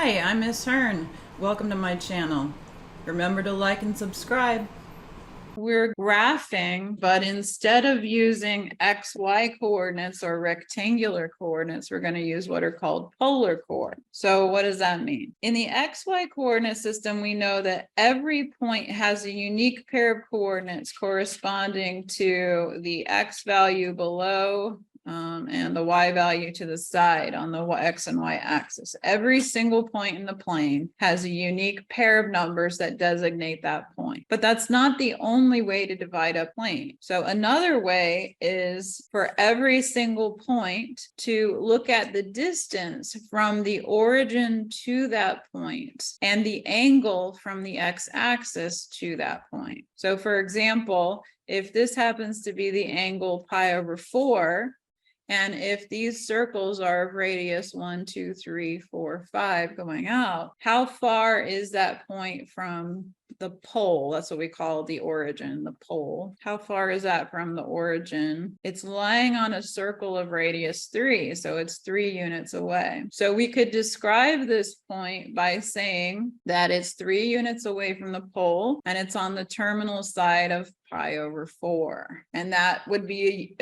Hi, I'm Miss Hearn. Welcome to my channel. Remember to like and subscribe. We're graphing, but instead of using XY coordinates or rectangular coordinates, we're going to use what are called polar coordinates. So what does that mean? In the XY coordinate system, we know that every point has a unique pair of coordinates corresponding to the X value below and the Y value to the side on the X and Y axis. Every single point in the plane has a unique pair of numbers that designate that point. But that's not the only way to divide a plane. So another way is for every single point to look at the distance from the origin to that point and the angle from the x-axis to that point. So for example, if this happens to be the angle pi over 4, and if these circles are of radius 1, 2, 3, 4, 5 going out, how far is that point from the pole? That's what we call the origin, the pole. How far is that from the origin? It's lying on a circle of radius 3, so it's 3 units away. So we could describe this point by saying that it's 3 units away from the pole, and it's on the terminal side of pi over 4. And that would be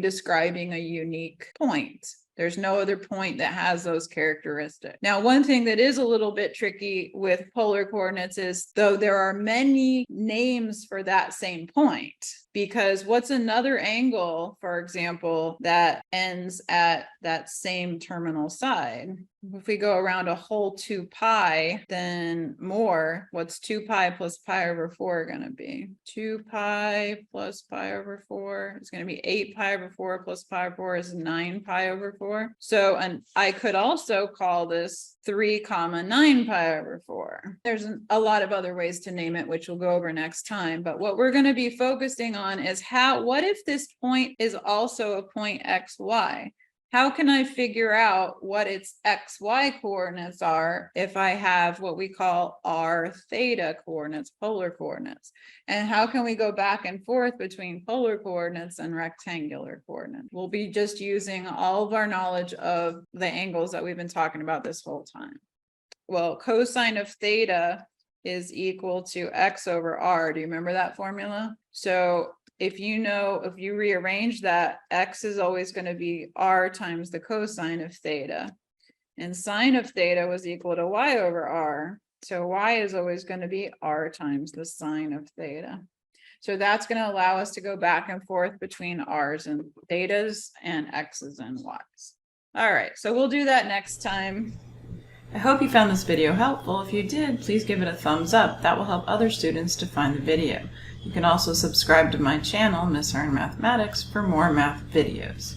describing a unique point. There's no other point that has those characteristics. Now, one thing that is a little bit tricky with polar coordinates is, though there are many names for that same point, because what's another angle, for example, that ends at that same terminal side? If we go around a whole 2 pi, then more, what's 2 pi plus pi over 4 going to be? 2 pi plus pi over 4 is going to be 8 pi over 4 plus pi over 4 is 9 pi over 4. So, and I could also call this 3 comma 9 pi over 4. There's a lot of other ways to name it, which we'll go over next time. But what we're going to be focusing on is what if this point is also a point XY? How can I figure out what its XY coordinates are if I have what we call R theta coordinates, polar coordinates? And how can we go back and forth between polar coordinates and rectangular coordinates? We'll be just using all of our knowledge of the angles that we've been talking about this whole time. Well, cosine of theta is equal to X over R. Do you remember that formula? So if you rearrange that, X is always going to be R times the cosine of theta. And sine of theta was equal to Y over R. So Y is always going to be R times the sine of theta. So that's going to allow us to go back and forth between R's and thetas and X's and Y's. All right, so we'll do that next time. I hope you found this video helpful. If you did, please give it a thumbs up. That will help other students to find the video. You can also subscribe to my channel, Miss Hearn Mathematics, for more math videos.